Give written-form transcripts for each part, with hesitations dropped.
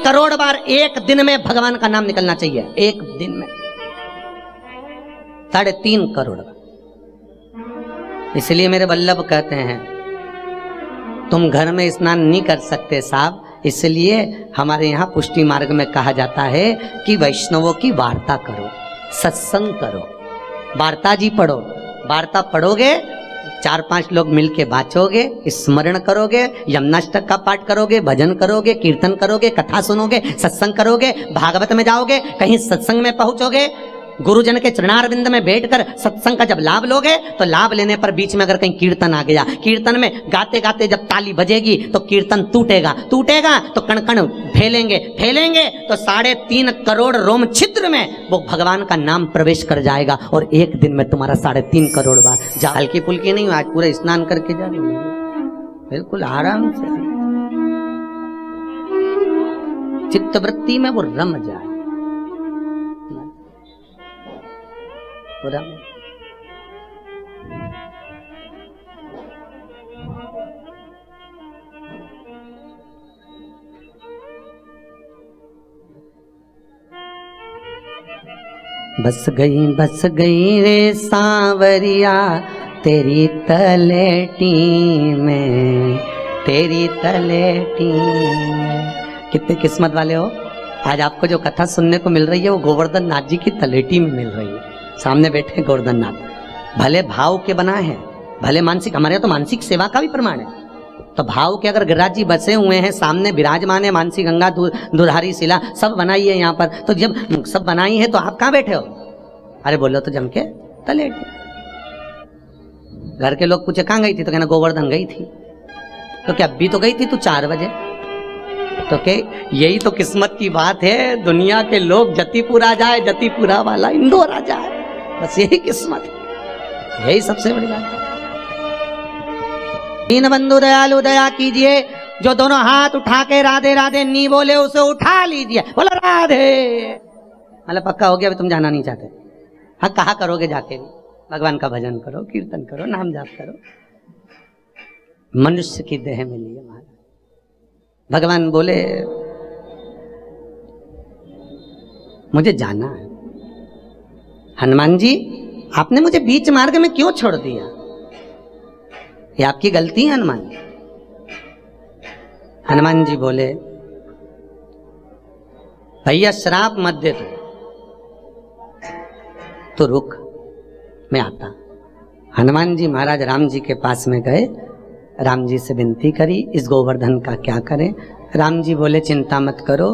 करोड़ बार एक दिन में भगवान का नाम निकलना चाहिए। एक दिन में 3.5 करोड़। इसलिए मेरे वल्लभ कहते हैं तुम घर में स्नान नहीं कर सकते साहब, इसलिए हमारे यहाँ पुष्टि मार्ग में कहा जाता है कि वैष्णवों की वार्ता करो, सत्संग करो, वार्ता जी पढ़ो। वार्ता पढ़ोगे 4-5 लोग मिलके बाँचोगे, स्मरण करोगे, यमुनाष्टक का पाठ करोगे, भजन करोगे, कीर्तन करोगे, कथा सुनोगे, सत्संग करोगे, भागवत में जाओगे, कहीं सत्संग में पहुंचोगे, गुरुजन के चरणारविंद में बैठकर सत्संग का जब लाभ लोगे तो लाभ लेने पर बीच में अगर कहीं कीर्तन आ गया, कीर्तन में गाते गाते जब ताली बजेगी तो कीर्तन टूटेगा, टूटेगा तो कण कण फैलेंगे, फैलेंगे तो 3.5 करोड़ रोम छिद्र में वो भगवान का नाम प्रवेश कर जाएगा और एक दिन में तुम्हारा 3.5 करोड़ बार जा। हल्की फुल्की नहीं, आज पूरा स्नान करके जा रही हूँ, बिल्कुल आराम से चित्तवृत्ति में वो रम जाए पूरा। बस गई रे सांवरिया तेरी तलेटी में, तेरी तलेटी में। कितने किस्मत वाले हो, आज आपको जो कथा सुनने को मिल रही है वो गोवर्धन नाथ जी की तलेटी में मिल रही है। सामने बैठे गोवर्धन नाथ, भले भाव के बनाए हैं, भले मानसिक, हमारे यहाँ तो मानसिक सेवा का भी प्रमाण है। तो भाव के अगर गिरिराज जी बसे हुए हैं, सामने विराजमान है, मानसी गंगा दुधारी शिला सब बनाई है यहाँ पर, तो जब सब बनाई है तो आप कहाँ बैठे हो? अरे बोलो तो जम के तलेटी। घर के लोग पूछे कहाँ गई थी, तो कहना गोवर्धन गई थी। तो क्या अभी तो गई थी तू 4 बजे? तो के यही तो किस्मत की बात है, दुनिया के लोग जतिपुरा जाए, जतिपुरा वाला इंदौर आ जाए, बस यही किस्मत है, यही सबसे बड़ी बात है। दीन बंधु दयालु दया कीजिए, जो दोनों हाथ उठा के राधे राधे नहीं बोले उसे उठा लीजिए, बोलो राधे। मतलब पक्का हो गया, अभी तुम जाना नहीं चाहते? हाँ, कहा करोगे जाके भी, भगवान का भजन करो, कीर्तन करो, नाम जाप करो। मनुष्य की देह में लिए महाराज भगवान बोले मुझे जाना है। हनुमान जी आपने मुझे बीच मार्ग में क्यों छोड़ दिया? ये आपकी गलती है हनुमान। हनुमान जी बोले भैया श्राप मत दे तो रुक, मैं आता। हनुमान जी महाराज राम जी के पास में गए, राम जी से विनती करी इस गोवर्धन का क्या करें। राम जी बोले चिंता मत करो,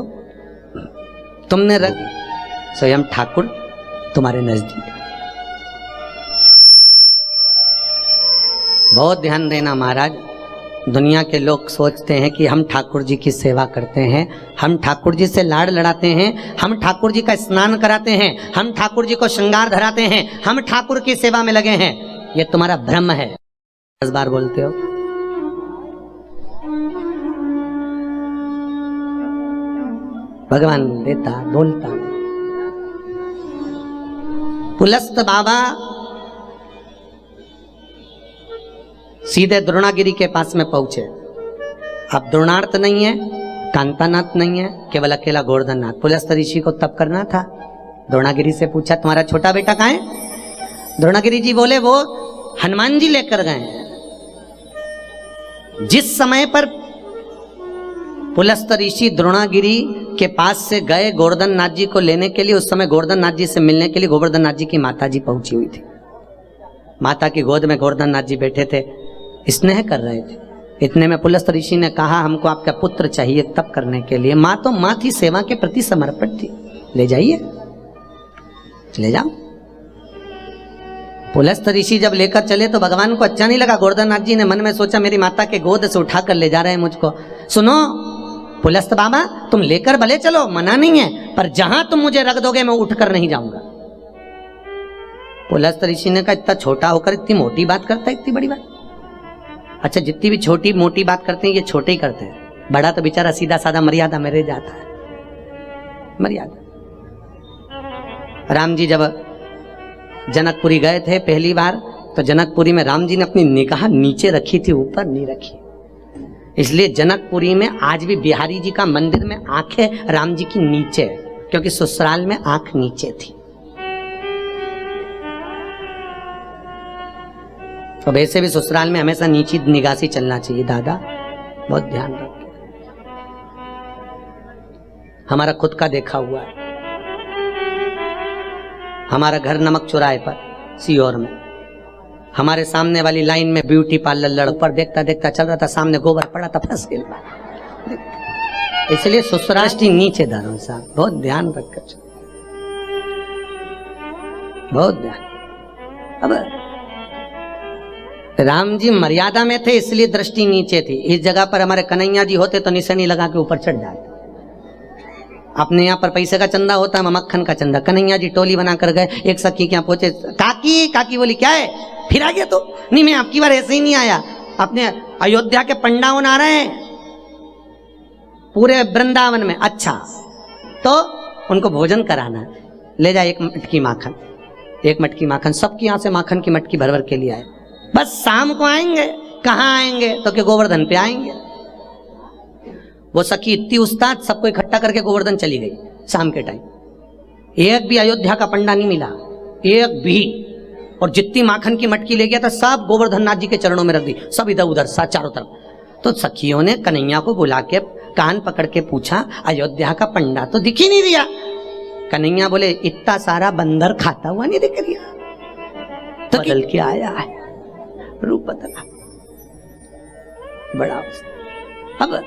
तुमने रख स्वयं ठाकुर तुम्हारे नजदीक। बहुत ध्यान देना महाराज, दुनिया के लोग सोचते हैं कि हम ठाकुर जी की सेवा करते हैं, हम ठाकुर जी से लाड़ लड़ाते हैं, हम ठाकुर जी का स्नान कराते हैं, हम ठाकुर जी को श्रृंगार धराते हैं, हम ठाकुर की सेवा में लगे हैं। ये तुम्हारा भ्रम है। 10 बार बोलते हो। भगवान देता बोलता। पुलस्त बाबा सीधे द्रोणागिरी के पास में पहुंचे। अब द्रोणार्थ नहीं है, कांतानाथ नहीं है, केवल अकेला गोवर्धन नाथ। पुलस्त ऋषि को तप करना था। द्रोणागिरी से पूछा तुम्हारा छोटा बेटा कहाँ है? द्रोणागिरी जी बोले वो हनुमान जी लेकर गए हैं। जिस समय पर पुलस्त ऋषि द्रोणागिरी के पास से गए गोवर्धन नाथ जी को लेने के लिए, उस समय गोवर्धन नाथ जी से मिलने के लिए गोवर्धन नाथ जी की माता जी पहुंची हुई थी। माता की गोद में गोवर्धन नाथ जी बैठे थे, स्नेह कर रहे थे। इतने में पुलस्त ऋषि ने कहा हमको आपका पुत्र चाहिए तप करने के लिए। माँ तो माँ थी, सेवा के प्रति समर्पित थी, ले जाइए, ले जाओ। पुलस्त ऋषि जब लेकर चले तो भगवान को अच्छा नहीं लगा। गोवर्धन नाथ जी ने मन में सोचा मेरी माता के गोद से उठाकर ले जा रहे हैं मुझको। सुनो पुलस्त बाबा, तुम लेकर भले चलो, मना नहीं है, पर जहां तुम मुझे रख दोगे मैं उठकर नहीं जाऊंगा। पुलस्त ऋषि ने कहा इतना छोटा होकर इतनी मोटी बात करता है, इतनी बड़ी बात? अच्छा, जितनी भी छोटी मोटी बात करते हैं ये छोटे ही करते हैं, बड़ा तो बेचारा सीधा साधा मर्यादा में रह जाता है। मर्यादा। राम जी जब जनकपुरी गए थे पहली बार, तो जनकपुरी में राम जी ने अपनी निगाह नीचे रखी थी, ऊपर नहीं रखी। इसलिए जनकपुरी में आज भी बिहारी जी का मंदिर में आंखें राम जी की नीचे है, क्योंकि ससुराल में आंख नीचे थी। तो वैसे भी ससुराल में हमेशा नीची निगाह से चलना चाहिए दादा, बहुत ध्यान रखें। हमारा खुद का देखा हुआ है, हमारा घर नमक चौराहे पर सीहोर में, हमारे सामने वाली लाइन में ब्यूटी पार्लर लड़ पर देखता देखता चल रहा था, सामने गोबर पड़ा था, फंस गया। इसलिए ससुराष्ट्री नीचे दारों साहब, बहुत ध्यान रखकर, बहुत ध्यान। अब राम जी मर्यादा में थे इसलिए दृष्टि नीचे थी। इस जगह पर हमारे कन्हैया जी होते तो निशानी लगा के ऊपर चढ़ जाते। अपने यहाँ पर पैसे का चंदा होता है, मक्खन का चंदा। कन्हैया जी टोली बना कर गए, एक सखी के यहाँ पहुंचे, काकी काकी बोली क्या है, फिर आ गया तो नहीं, मैं आपकी बार ऐसे ही नहीं आया, अपने अयोध्या के पंडावन आ रहे हैं पूरे वृंदावन में। अच्छा, तो उनको भोजन कराना, ले जाए एक मटकी माखन, एक मटकी माखन, सबकी यहाँ से माखन की मटकी भर भर के लिए आए। बस शाम को आएंगे, कहाँ आएंगे तो कि गोवर्धन पे आएंगे। वो सखी इतनी उस्ताद, सबको इकट्ठा करके गोवर्धन चली गई शाम के टाइम। एक भी अयोध्या का पंडा नहीं मिला, एक भी। और जितनी माखन की मटकी ले गया था सब गोवर्धन नाथ जी के चरणों में रख दी, सब इधर उधर सा चारों तरफ। तो सखियों ने कन्हैया को बुला के कान पकड़ के पूछा, अयोध्या का पंडा तो दिख ही नहीं दिया। कन्हैया बोले, इतना सारा बंदर खाता हुआ नहीं दिख रिया, तो बदल के आया है, रूप बदला बड़ा। अब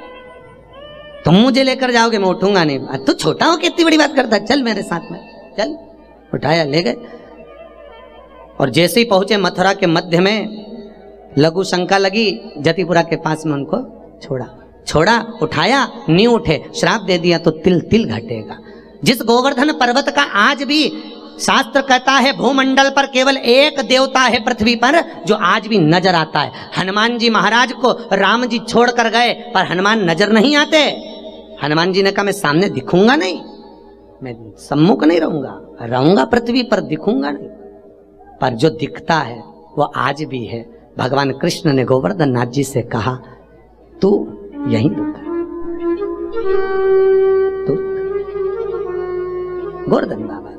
तुम मुझे लेकर जाओगे, मैं उठूंगा नहीं। तू छोटा हो, कितनी बड़ी बात करता है, चल मेरे साथ में चल। उठाया, ले गए। और जैसे ही पहुंचे मथुरा के मध्य में, लघु शंका लगी, जतिपुरा के पास में उनको छोड़ा, उठाया, नहीं उठे, श्राप दे दिया तो तिल तिल घटेगा। जिस गोवर्धन पर्वत का आज भी शास्त्र कहता है भूमंडल पर केवल एक देवता है पृथ्वी पर जो आज भी नजर आता है। हनुमान जी महाराज को राम जी छोड़ कर गए, पर हनुमान नजर नहीं आते। हनुमान जी ने कहा, मैं सामने दिखूंगा नहीं, मैं सम्मुख नहीं रहूंगा पृथ्वी पर, दिखूंगा नहीं। पर जो दिखता है वो आज भी है। भगवान कृष्ण ने गोवर्धन नाथ जी से कहा, तू यहीं रुक, तू गोवर्धन बाबा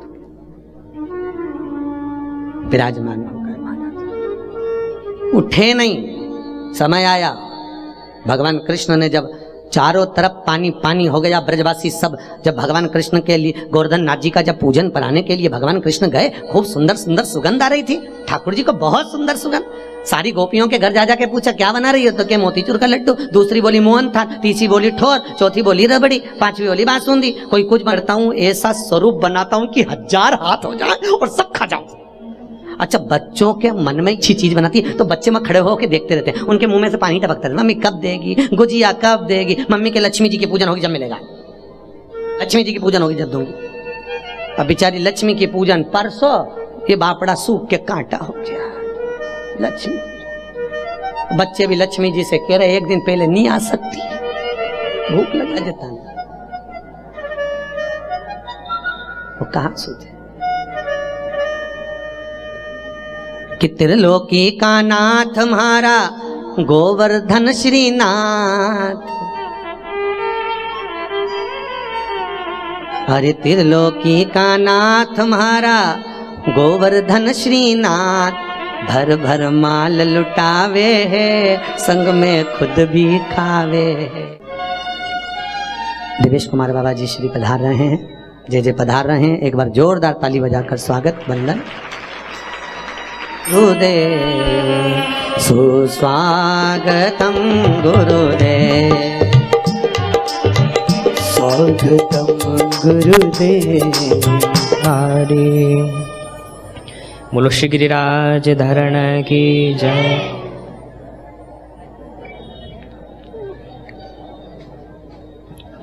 विराजमान होकर महाराज उठे नहीं। समय आया, भगवान कृष्ण ने जब चारों तरफ पानी पानी हो गया, ब्रजवासी सब जब भगवान कृष्ण के लिए गोवर्धन नाथ जी का जब पूजन कराने के लिए भगवान कृष्ण गए, खूब सुंदर सुंदर सुगंध आ रही थी ठाकुर जी को, बहुत सुंदर सुगंध। सारी गोपियों के घर जा जाके पूछा, क्या बना रही है, तो क्या मोतीचूर का लड्डू, दूसरी बोली मोहन था, तीसरी बोली ठोर, चौथी बोली रबड़ी, पांचवी बोली बासुंदी। कोई कुछ करता हूँ, ऐसा स्वरूप बनाता हूँ कि 1000 हाथ हो जाए और सब खा जाओ। अच्छा, बच्चों के मन में अच्छी चीज बनाती है तो बच्चे में खड़े होकर देखते रहते हैं, उनके मुंह में से पानी टपकता है, मम्मी कब देगी गुजिया, कब देगी मम्मी के, लक्ष्मी जी की पूजन होगी जब मिलेगा, लक्ष्मी जी की पूजन होगी जब दूंगी। अब बेचारी लक्ष्मी की पूजन परसों, ये बापड़ा सूख के कांटा हो गया। लक्ष्मी, बच्चे भी लक्ष्मी जी से कह रहे, एक दिन पहले नहीं आ सकती, भूख लगा जाता है। वो कहाँ सोचे कि त्रिलोकी का नाथ हमारा गोवर्धन श्रीनाथ, अरे त्रिलोकी का नाथ हमारा गोवर्धन श्रीनाथ, भर भर माल लुटावे है, संग में खुद भी खावे है। देवेश कुमार बाबा जी श्री पधार रहे हैं, जय जय पधार रहे हैं। एक बार जोरदार ताली बजाकर स्वागत वंदन। गुरुदेव सुस्वागतम, गुरुदेव स्वागतम, गुरुदेव हरे। बोलो श्री गिरिराज धारण की जय।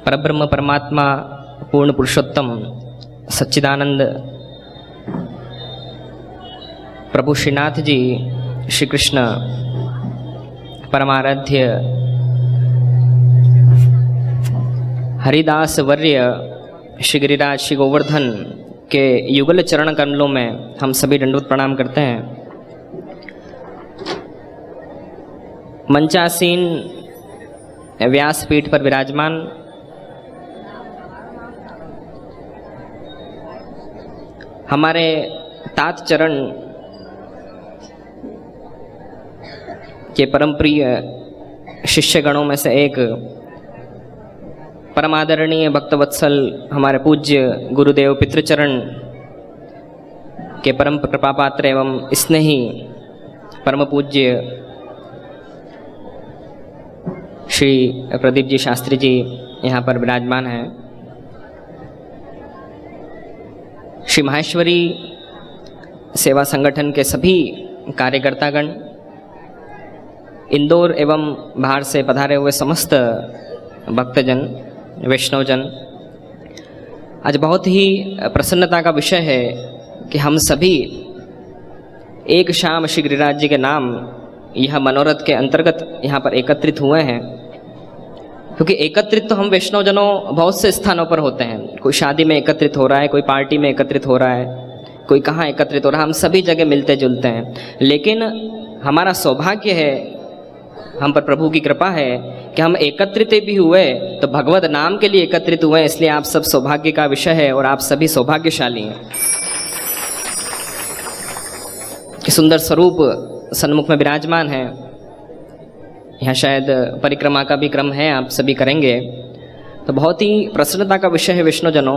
परब्रह्म परमात्मा पूर्ण पुरुषोत्तम सच्चिदानंद प्रभु श्रीनाथ जी श्री कृष्ण परमाराध्य हरिदास वर्य श्री गिरिराज श्री गोवर्धन के युगल चरण कमलों में हम सभी दंडवत प्रणाम करते हैं। मंचासीन व्यासपीठ पर विराजमान हमारे तात चरण के परम प्रिय शिष्यगणों में से एक परम आदरणीय भक्तवत्सल हमारे पूज्य गुरुदेव पितृचरण के परम कृपा पात्र एवं स्नेही परम पूज्य श्री प्रदीप जी शास्त्री जी यहाँ पर विराजमान हैं। श्री माहेश्वरी सेवा संगठन के सभी कार्यकर्तागण, इंदौर एवं बाहर से पधारे हुए समस्त भक्तजन, वैष्णवजन, आज बहुत ही प्रसन्नता का विषय है कि हम सभी एक शाम श्री गिरिराज जी के नाम यह मनोरथ के अंतर्गत यहाँ पर एकत्रित हुए हैं। क्योंकि एकत्रित तो हम वैष्णवजनों बहुत से स्थानों पर होते हैं, कोई शादी में एकत्रित हो रहा है, कोई पार्टी में एकत्रित हो रहा है, कोई कहाँ एकत्रित हो रहा है, हम सभी जगह मिलते जुलते हैं। लेकिन हमारा सौभाग्य है, हम पर प्रभु की कृपा है कि हम एकत्रित भी हुए तो भगवत नाम के लिए एकत्रित हुए, इसलिए आप सब सौभाग्य का विषय है और आप सभी सौभाग्यशाली हैं। कि सुंदर स्वरूप सन्मुख में विराजमान है। यहाँ शायद परिक्रमा का भी क्रम है, आप सभी करेंगे, तो बहुत ही प्रसन्नता का विषय है विष्णुजनों।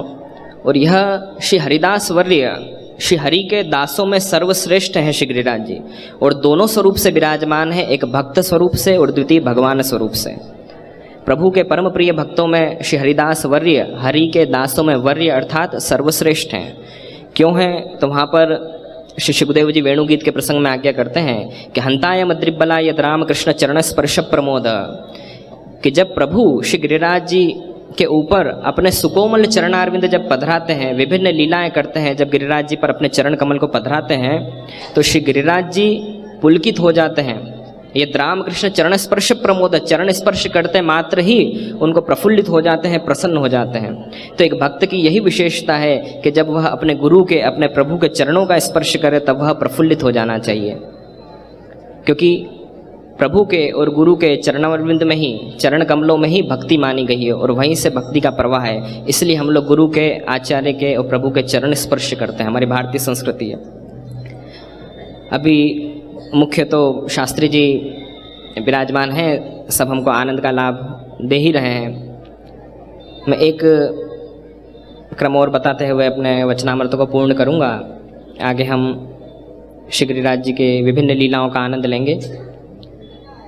और यह श्री हरिदास वर्य, श्री हरि के दासों में सर्वश्रेष्ठ हैं श्री गिरिराज जी, और दोनों स्वरूप से विराजमान है, एक भक्त स्वरूप से और द्वितीय भगवान स्वरूप से। प्रभु के परम प्रिय भक्तों में श्री हरिदास वर्य, हरि के दासों में वर्य अर्थात सर्वश्रेष्ठ हैं। क्यों हैं? तो वहाँ पर श्री सुखदेव जी वेणुगीत के प्रसंग में आज्ञा करते हैं कि हंताय मद्रिबला यद राम कृष्ण चरण स्पर्श प्रमोद, कि जब प्रभु श्री गिरिराज जी के ऊपर अपने सुकोमल चरणारविंद जब पधराते हैं, विभिन्न लीलाएं करते हैं, जब गिरिराज जी पर अपने चरण कमल को पधराते हैं तो श्री गिरिराज जी पुलकित हो जाते हैं। ये राम कृष्ण चरण स्पर्श प्रमोद, चरण स्पर्श करते मात्र ही उनको प्रफुल्लित हो जाते हैं, प्रसन्न हो जाते हैं। तो एक भक्त की यही विशेषता है कि जब वह अपने गुरु के, अपने प्रभु के चरणों का स्पर्श करे तब वह प्रफुल्लित हो जाना चाहिए। क्योंकि प्रभु के और गुरु के चरणारविंद में ही, चरण कमलों में ही भक्ति मानी गई है और वहीं से भक्ति का प्रवाह है। इसलिए हम लोग गुरु के, आचार्य के और प्रभु के चरण स्पर्श करते हैं, हमारी भारतीय संस्कृति है। अभी मुख्य तो शास्त्री जी विराजमान हैं, सब हमको आनंद का लाभ दे ही रहे हैं। मैं एक क्रम और बताते हुए अपने वचनामृत को पूर्ण करूंगा। आगे हम श्री गिरिराज जी के विभिन्न लीलाओं का आनंद लेंगे।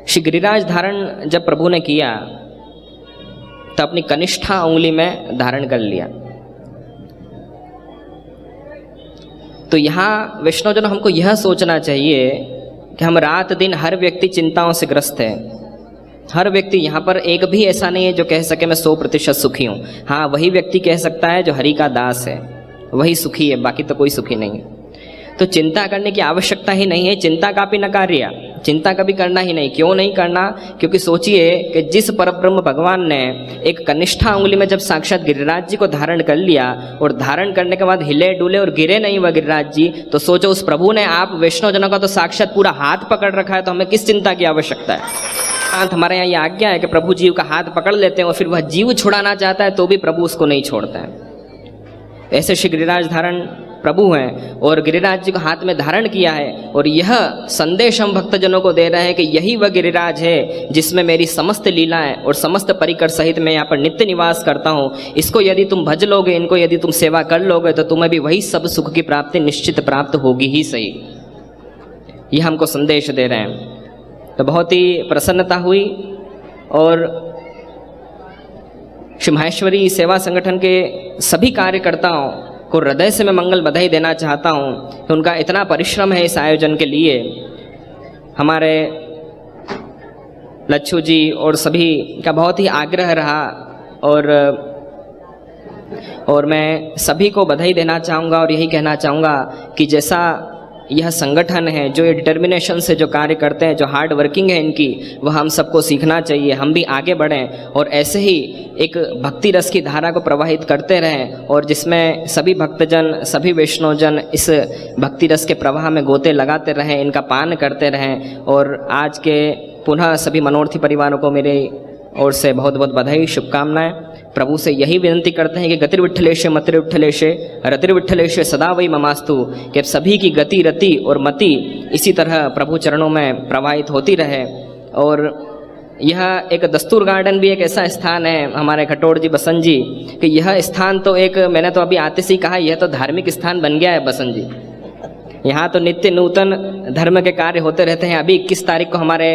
श्री गिरिराज धारण जब प्रभु ने किया तो अपनी कनिष्ठा उंगली में धारण कर लिया। तो यहाँ वैष्णवजन हमको यह सोचना चाहिए कि हम रात दिन हर व्यक्ति चिंताओं से ग्रस्त है। हर व्यक्ति, यहाँ पर एक भी ऐसा नहीं है जो कह सके मैं 100% सुखी हूँ। हाँ, वही व्यक्ति कह सकता है जो हरि का दास है, वही सुखी है, बाकी तो कोई सुखी नहीं है। तो चिंता करने की आवश्यकता ही नहीं है। चिंता का भी नकार्य, चिंता कभी करना ही नहीं। क्यों नहीं करना? क्योंकि सोचिए कि जिस परब्रह्म भगवान ने एक कनिष्ठा उंगली में जब साक्षात गिरिराज जी को धारण कर लिया और धारण करने के बाद हिले डुले और गिरे नहीं वह गिरिराज जी, तो सोचो उस प्रभु ने आप वैष्णवजनों का तो साक्षात पूरा हाथ पकड़ रखा है, तो हमें किस चिंता की आवश्यकता है। हमारे यहाँ ये आज्ञा है कि प्रभु जीव का हाथ पकड़ लेते हैं और फिर वह जीव छुड़ाना चाहता है तो भी प्रभु उसको नहीं छोड़ता है। ऐसे श्री गिरिराज धारण प्रभु हैं और गिरिराज जी को हाथ में धारण किया है। और यह संदेश हम भक्तजनों को दे रहे हैं कि यही वह गिरिराज है जिसमें मेरी समस्त लीलाएं और समस्त परिकर सहित मैं यहाँ पर नित्य निवास करता हूँ। इसको यदि तुम भज लोगे, इनको यदि तुम सेवा कर लोगे तो तुम्हें भी वही सब सुख की प्राप्ति निश्चित प्राप्त होगी ही सही। यह हमको संदेश दे रहे हैं। तो बहुत ही प्रसन्नता हुई और श्री माहेश्वरी सेवा संगठन के सभी कार्यकर्ताओं को हृदय से मैं मंगल बधाई देना चाहता हूँ कि उनका इतना परिश्रम है इस आयोजन के लिए। हमारे लच्छू जी और सभी का बहुत ही आग्रह रहा और मैं सभी को बधाई देना चाहूँगा और यही कहना चाहूँगा कि जैसा यह संगठन है, जो ये डिटर्मिनेशन से जो कार्य करते हैं, जो हार्ड वर्किंग है इनकी, वह हम सबको सीखना चाहिए। हम भी आगे बढ़ें और ऐसे ही एक भक्ति रस की धारा को प्रवाहित करते रहें और जिसमें सभी भक्तजन, सभी वैष्णवजन इस भक्ति रस के प्रवाह में गोते लगाते रहें, इनका पान करते रहें। और आज के पुनः सभी मनोर्थी परिवारों को मेरे ओर से बहुत बहुत बधाई, शुभकामनाएं। प्रभु से यही विनती करते हैं कि गतिर्विठ्ठलेशे मतिर्विठ्ठलेशे रतिर्विठ्ठलेशे सदा वही ममास्तु, कि सभी की गति रति और मति इसी तरह प्रभु चरणों में प्रवाहित होती रहे। और यह एक दस्तूर गार्डन भी एक ऐसा स्थान है हमारे खटोड़ जी बसंत जी, कि यह स्थान तो एक, मैंने तो अभी आते से ही कहा, यह तो धार्मिक स्थान बन गया है बसंत जी। यहाँ तो नित्य नूतन धर्म के कार्य होते रहते हैं। अभी 21 तारीख को हमारे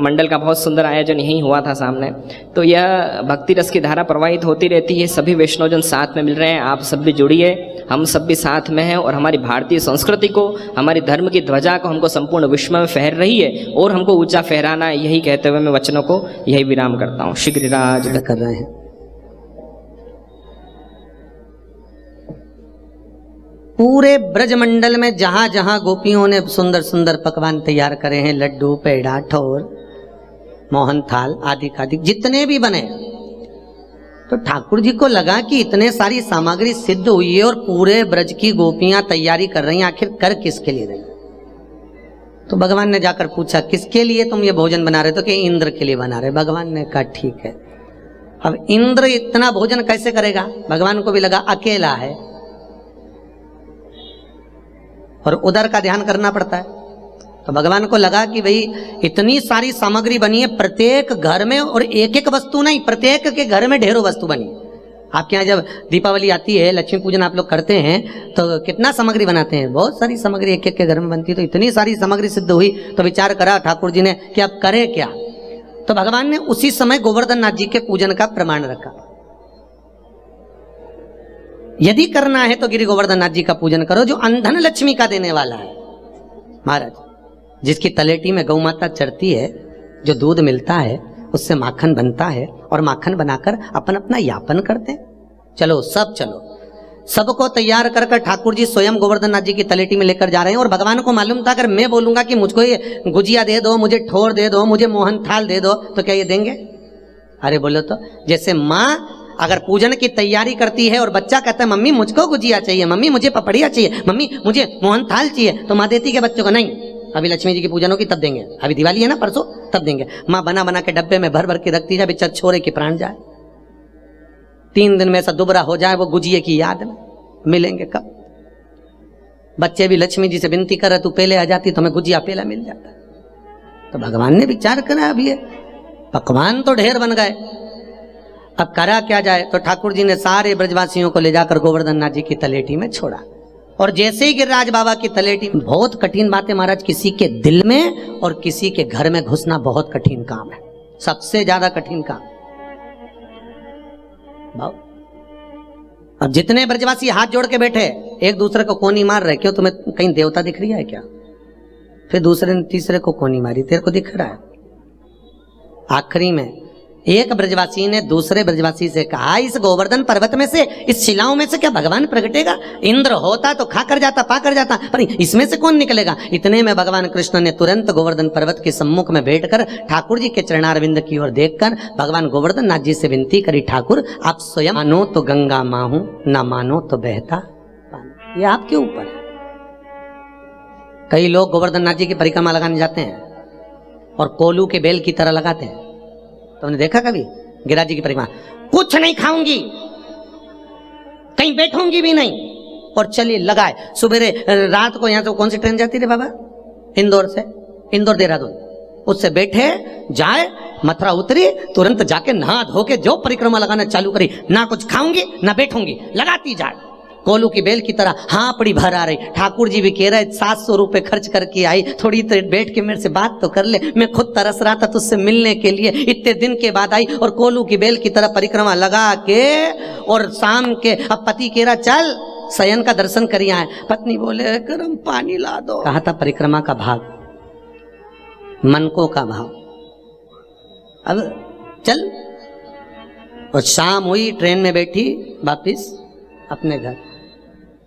मंडल का बहुत सुंदर आयोजन यहीं हुआ था सामने। तो यह भक्ति रस की धारा प्रवाहित होती रहती है, सभी वैष्णवजन साथ में मिल रहे हैं। आप सब भी जुड़िए, हम सब भी साथ में हैं, और हमारी भारतीय संस्कृति को, हमारी धर्म की ध्वजा को हमको संपूर्ण विश्व में फहर रही है और हमको ऊंचा फहराना है। यही कहते हुए मैं वचनों को यही विराम करता हूँ। श्री गिरिराज कर रहे हैं। पूरे ब्रजमंडल में जहां जहां गोपियों ने सुंदर सुंदर पकवान तैयार करे हैं, लड्डू, पेड़ा, ठोर, मोहन थाल आदि आदि जितने भी बने, तो ठाकुर जी को लगा कि इतने सारी सामग्री सिद्ध हुई है और पूरे ब्रज की गोपियां तैयारी कर रही हैं, आखिर कर किसके लिए रही? तो भगवान ने जाकर पूछा, किसके लिए तुम ये भोजन बना रहे? तो कि इंद्र के लिए बना रहे। भगवान ने कहा ठीक है। अब इंद्र इतना भोजन कैसे करेगा? भगवान को भी लगा अकेला है और उधर का ध्यान करना पड़ता है। तो भगवान को लगा कि भाई इतनी सारी सामग्री बनी है, प्रत्येक घर में, और एक एक वस्तु नहीं, प्रत्येक के घर में ढेरों वस्तु बनी। आपके यहाँ जब दीपावली आती है, लक्ष्मी पूजन आप लोग करते हैं, तो कितना सामग्री बनाते हैं? बहुत सारी सामग्री एक एक के घर में बनती है। तो इतनी सारी सामग्री सिद्ध हुई तो विचार करा ठाकुर जी ने कि अब करे क्या? तो भगवान ने उसी समय गोवर्धन नाथ जी के पूजन का प्रमाण रखा। यदि करना है तो गिरि गोवर्धन नाथ जी का पूजन करो, जो अंधन लक्ष्मी का देने वाला है। महाराज, जिसकी तलेटी में गौ माता चढ़ती है, जो दूध मिलता है उससे माखन बनता है, और माखन बनाकर अपन अपना यापन करते हैं। चलो सब चलो, सबको तैयार कर कर ठाकुर जी स्वयं गोवर्धन नाथ जी की तलेटी में लेकर जा रहे हैं। और भगवान को मालूम था, अगर मैं बोलूंगा कि मुझको ये गुजिया दे दो, मुझे ठोर दे दो, मुझे मोहन थाल दे दो, तो क्या ये देंगे? अरे बोलो तो, जैसे माँ अगर पूजन की तैयारी करती है और बच्चा कहता है मम्मी मुझको गुजिया चाहिए, मम्मी मुझे पपड़िया चाहिए, मम्मी मुझे मोहन थाल चाहिए, तो माँ देती है बच्चों को? नहीं, अभी लक्ष्मी जी की पूजन होगी तब देंगे, अभी दिवाली है ना परसों, तब देंगे। माँ बना बना के डब्बे में भर भर के रखती है, बेचारे छोरे के प्राण जाए, 3 दिन में ऐसा दुबरा हो जाए, वो गुजिये की याद में मिलेंगे कब? बच्चे भी लक्ष्मी जी से विनती कर रहे, तू पहले आ जाती तो हमें गुजिया पेला मिल जाता। तो भगवान ने विचार करा, अब ये पकवान तो ढेर बन गए, अब करा क्या जाए? तो ठाकुर जी ने सारे ब्रजवासियों को ले जाकर गोवर्धन नाथ जी की तलेटी में छोड़ा। और जैसे ही गिरिराज बाबा की तलेटी, बहुत कठिन बात है महाराज, किसी के दिल में और किसी के घर में घुसना बहुत कठिन काम है, सबसे ज्यादा कठिन काम। भाव, अब जितने ब्रजवासी हाथ जोड़ के बैठे, एक दूसरे को कोनी मार रहे, क्यों तुम्हें कहीं देवता दिख रही है क्या? फिर दूसरे ने तीसरे को कोनी मारी, तेरे को दिख रहा है? आखिरी में एक ब्रजवासी ने दूसरे ब्रजवासी से कहा, इस गोवर्धन पर्वत में से, इस शिलाओं में से क्या भगवान प्रगटेगा? इंद्र होता तो खा कर जाता, पा कर जाता, पर इसमें से कौन निकलेगा? इतने में भगवान कृष्ण ने तुरंत गोवर्धन पर्वत के सम्मुख में बैठकर ठाकुर जी के चरणारविंद की ओर देखकर भगवान गोवर्धन नाथ जी से विनती करी, ठाकुर आप स्वयं मानो तो गंगा माहू, ना मानो तो बहता पानी। ये आपके ऊपर है। कई लोग गोवर्धन नाथ जी की परिक्रमा लगाने जाते हैं और कोलू के बेल की तरह लगाते हैं। तुमने देखा कभी गिरिराज जी की परिक्रमा? कुछ नहीं खाऊंगी, कहीं बैठूंगी भी नहीं, और चलिए लगाए। सुबह रात को यहाँ से कौन सी ट्रेन जाती थी बाबा? इंदौर से, इंदौर देहरादून, उससे बैठे जाए, मथुरा उतरी, तुरंत जाके नहा धो के जो परिक्रमा लगाना चालू करी, ना कुछ खाऊंगी ना बैठूंगी, लगाती जाए कोलू की बेल की तरह। हाँ पड़ी भर आ रही। ठाकुर जी भी कह रहे 700 रुपए खर्च करके आई, थोड़ी देर बैठ के मेरे से बात तो कर ले, मैं खुद तरस रहा था तुझसे मिलने के लिए, इतने दिन के बाद आई और कोलू की बेल की तरह परिक्रमा लगा के, और शाम के अब पति कह रहा चल शयन का दर्शन करिए आए, पत्नी बोले गर्म पानी ला दो। कहा था परिक्रमा का भाग, मनकों का भाव। अब चल, और शाम हुई, ट्रेन में बैठी, वापिस अपने घर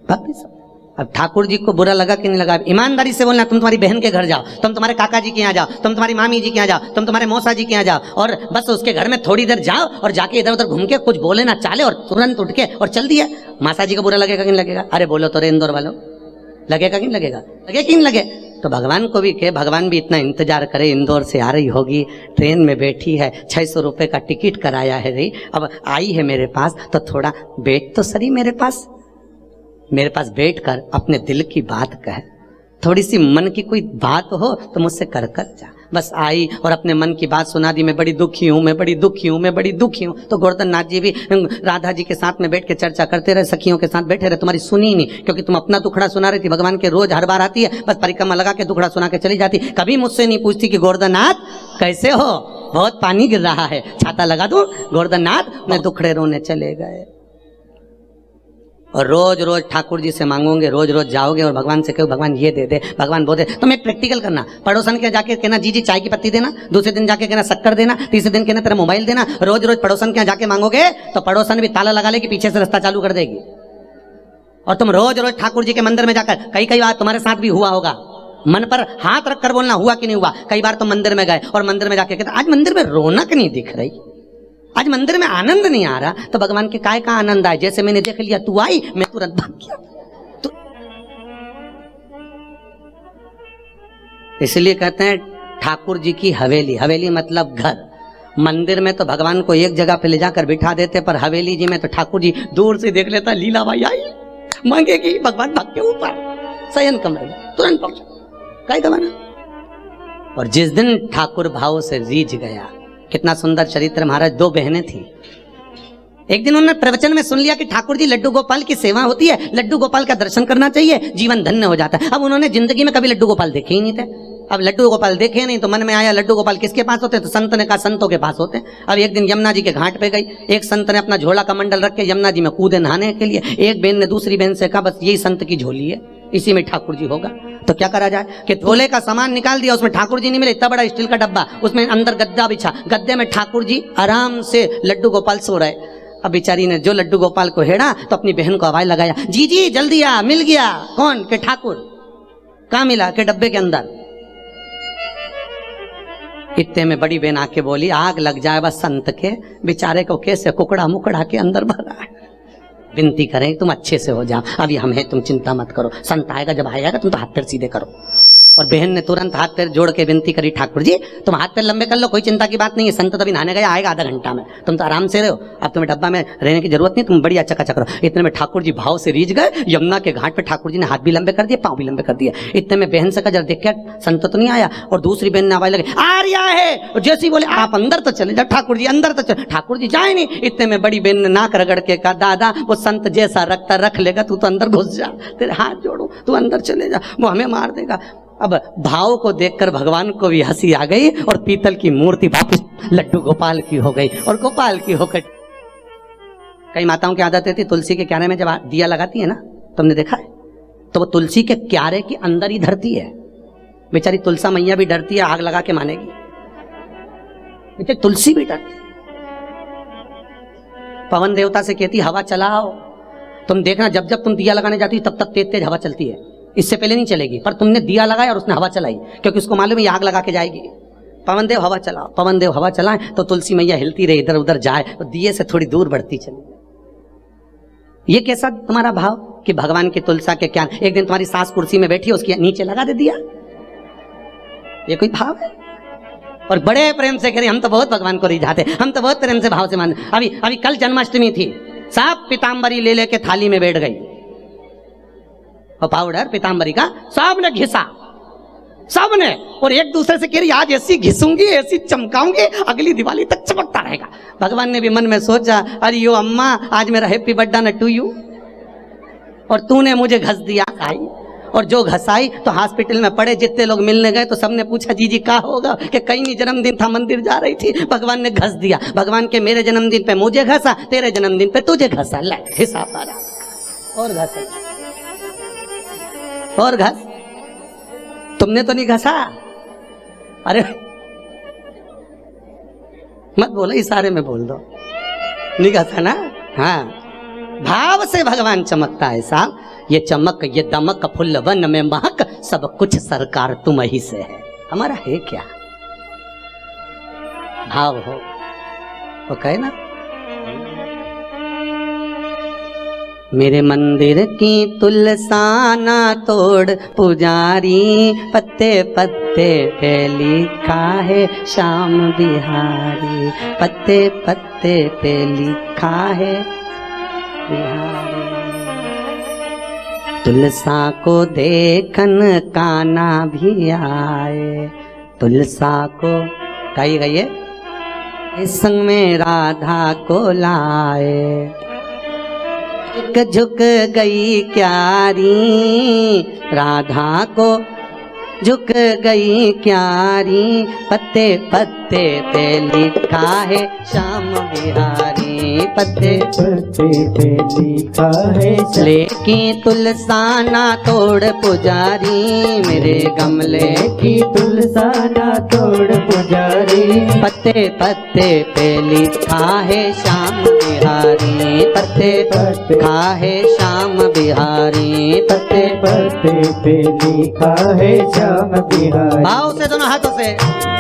वापिस। अब ठाकुर जी को बुरा लगा कि नहीं लगा? ईमानदारी से बोलना, तुम तुम्हारी बहन के घर जाओ, तुम तुम्हारे काका जी के यहाँ जाओ, तुम तुम्हारी मामी जी के यहाँ जाओ, तुम तुम्हारे मौसा जी के यहाँ जाओ, और बस उसके घर में थोड़ी देर जाओ और जाके इधर उधर घूम के कुछ बोले ना चाले, और तुरंत उठ के और चल दिया। मासा जी को बुरा लगेगा कि नहीं लगेगा? अरे बोलो तो रे इंदौर वालों, लगेगा कि नहीं लगेगा? लगे कि नहीं लगे? तो भगवान को भी कहे, भगवान भी इतना इंतजार करे, इंदौर से आ रही होगी, ट्रेन में बैठी है, 600 रुपये का टिकट कराया है रही, अब आई है मेरे पास, तो थोड़ा बैठ तो सही मेरे पास बैठ कर अपने दिल की बात कहे, थोड़ी सी मन की कोई बात हो तो मुझसे कर जा। बस आई और अपने मन की बात सुना दी, मैं बड़ी दुखी हूँ, मैं बड़ी दुखी हूँ, मैं बड़ी दुखी हूँ। तो गोवर्धन नाथ जी भी राधा जी के साथ में बैठ के चर्चा करते रहे, सखियों के साथ बैठे रहे, तुम्हारी सुनी नहीं, क्योंकि तुम अपना दुखड़ा सुना रही थी। भगवान के रोज हर बार आती है, बस परिक्रमा लगा के दुखड़ा सुना के चली जाती, कभी मुझसे नहीं पूछती कि गोवर्धन नाथ कैसे हो, बहुत पानी गिर रहा है, छाता लगा दूं। गोवर्धन नाथ मैं दुखड़े रोने चले गए। और रोज रोज ठाकुर जी से मांगोगे, रोज रोज जाओगे और भगवान से कहो भगवान ये दे दे, भगवान वो दे। तुम एक प्रैक्टिकल करना, पड़ोसन के जाके कहना जी जी चाय की पत्ती देना, दूसरे दिन जाके कहना शक्कर देना, तीसरे दिन कहना तेरा मोबाइल देना। रोज रोज पड़ोसन के जाके मांगोगे तो पड़ोसन भी ताला लगा लेगी, पीछे से रास्ता चालू कर देगी। और तुम रोज रोज ठाकुर जी के मंदिर में जाकर, कई बार तुम्हारे साथ भी हुआ होगा, मन पर हाथ रखकर बोलना हुआ कि नहीं हुआ। कई बार तुम मंदिर में गए और मंदिर में जाके कहते आज मंदिर में रौनक नहीं दिख रही, आज मंदिर में आनंद नहीं आ रहा। तो भगवान के काय का आनंद आए, जैसे मैंने देख लिया तू आई मैं तुरंत भाग गया। तो इसलिए कहते हैं ठाकुर जी की हवेली, हवेली मतलब घर। मंदिर में तो भगवान को एक जगह पे ले जाकर बिठा देते, पर हवेली जी में तो ठाकुर जी दूर से देख लेता, लीला बाई आई मांगेगी, भगवान भाग के ऊपर शयन कमरे में तुरंत पहुंचा, काय गवाना। और जिस दिन ठाकुर भाव से रीझ गया, कितना सुंदर चरित्र महाराज। दो बहनें थी, एक दिन उन्होंने प्रवचन में सुन लिया कि ठाकुर जी लड्डू गोपाल की सेवा होती है, लड्डू गोपाल का दर्शन करना चाहिए, जीवन धन्य हो जाता है। अब उन्होंने जिंदगी में कभी लड्डू गोपाल देखे ही नहीं थे। अब लड्डू गोपाल देखे नहीं तो मन में आया लड्डू गोपाल किसके पास होते हैं, तो संत ने कहा संतों के पास होते हैं। अब एक दिन यमुना जी के घाट पे गई, एक संत ने अपना झोला का मंडल रख के यमुना जी में कूदे नहाने के लिए, एक बहन ने दूसरी बहन से कहा बस यही संत की झोली है, इसी में ठाकुर जी होगा। तो क्या करा जाए कि झोले का सामान निकाल दिया, उसमें ठाकुर जी नहीं मिले, इतना बड़ा स्टील का डब्बा, उसमें अंदर गद्दा बिछा, गद्दे में ठाकुर जी आराम से लड्डू गोपाल सो रहे। अब बेचारी ने जो लड्डू गोपाल को हेड़ा तो अपनी बहन को आवाज लगाया, जी जी जल्दी आ, मिल गया। कौन? के ठाकुर। कहाँ मिला? के डब्बे के अंदर। इतने में बड़ी बहन आके बोली आग लग जाए बस संत के, बेचारे को कैसे कुकड़ा मुकड़ा के अंदर भरा है, विनती करें तुम अच्छे से हो जाओ, अभी हम हैं, तुम चिंता मत करो, संत आएगा, जब आएगा तुम तो हाथ पैर सीधे करो। और बहन ने तुरंत हाथ पैर जोड़ के विनती करी, ठाकुर जी तुम हाथ पैर लंबे कर लो, कोई चिंता की बात नहीं है, संत तो अभी नहाने गया, आएगा आधा घंटा में, तुम तो आराम से रहो, अब तुम्हें डब्बा में रहने की जरूरत नहीं, तुम बढ़िया चकाचक करो। इतने में ठाकुर जी भाव से रीझ गए, यमुना के घाट पे ठाकुर जी ने हाथ भी लंबे कर दिए, पाँव भी लंबे कर दिए। इतने में बहन से कहा जरा देख संत तो नहीं आया, और दूसरी बहन ने आवाज लगे आ रहा है, जैसे ही बोले आप अंदर तो चले जाओ, ठाकुर जी अंदर तो चले, ठाकुर जी जाए नहीं। इतने में बड़ी बहन ने नाक रगड़ के कहा दादा वो संत जैसा रखता रख लेगा, तू तो अंदर घुस जा, तेरे हाथ जोड़ो, तू अंदर चले जा, वो हमें मार देगा। अब भाव को देखकर भगवान को भी हंसी आ गई और पीतल की मूर्ति वापस लड्डू गोपाल की हो गई और गोपाल की होकर। कई माताओं की आदत रहती तुलसी के क्यारे में जब दिया लगाती है ना, तुमने देखा है, तो वो तुलसी के क्यारे के अंदर ही धरती है। बेचारी तुलसा मैया भी डरती है, आग लगा के मानेगी, बेचारी तुलसी भी डरती। पवन देवता से कहती हवा चलाओ, तुम देखना जब जब तुम दिया लगाने जाती हो तब तक तेज तेज हवा चलती है, इससे पहले नहीं चलेगी, पर तुमने दिया लगाया और उसने हवा चलाई, क्योंकि उसको मालूम है आग लगा के जाएगी। पवन देव हवा चलाओ, पवन देव हवा चलाए, तो तुलसी मैया हिलती रहे, इधर उधर जाए, तो दिए से थोड़ी दूर बढ़ती चली। ये कैसा तुम्हारा भाव कि भगवान की तुलसा के क्या, एक दिन तुम्हारी सास कुर्सी में बैठी है, उसके नीचे लगा दे दिया, ये कोई भाव है? और बड़े प्रेम से कह हम तो बहुत भगवान को रिझाते, हम तो बहुत प्रेम से भाव से मान। अभी कल जन्माष्टमी थी, सब पीताम्बरी ले लेके थाली में बैठ गई, और पाउडर पीताम्बरी का सब ने घिसा, सब ने, और एक दूसरे से कह रही आज ऐसी घिसूंगी, ऐसी चमकाऊंगी, अगली दिवाली तक चमकता रहेगा। भगवान ने भी मन में सोचा अरे यो अम्मा आज मेरा हैप्पी बर्थडे न टू यू, और तूने मुझे घस दिया आई, और जो घसाई तो हॉस्पिटल में पड़े, जितने लोग मिलने गए तो सबने पूछा जी जी क्या होगा, कि कहीं नहीं जन्मदिन था मंदिर जा रही थी, भगवान ने घस दिया। भगवान के मेरे जन्मदिन पे मुझे घसा, तेरे जन्मदिन पे तुझे घसा, ले हिसाब आ रहा, और घसा और घस, तुमने तो नहीं घसा, अरे मत बोलो, इशारे में बोल दो, नहीं घसा ना। हाँ, भाव से भगवान चमकता है साहब, ये चमक ये दमक फुल्ल वन में महक, सब कुछ सरकार तुम ही से है, हमारा है क्या? भाव हो वो कहे ना, मेरे मंदिर की तुलसाना तोड़ पुजारी, पत्ते पत्ते पे लिखा है श्याम बिहारी, पत्ते पत्ते पे लिखा है बिहारी। तुलसा को देखन काना भी आए, तुलसा को गाइए गाइए, इस संग में राधा को लाए। झुक गई क्यारी, राधा को झुक गई क्यारी, पत्ते पत्ते पे लिखा है श्याम बिहारी, पत्ते पत्ते पे लिखा है लेकी तुलसाना तोड़ पुजारी, मेरे गमले की तुलसाना तोड़ पुजारी, पत्ते पत्ते पे लिखा है श्याम बिहारी, पत्ते पत्ते लिखा है श्याम बिहारी, पत्ते पत्ते पे लिखा है श्याम बिहारी। भाव से दोनों हाथों से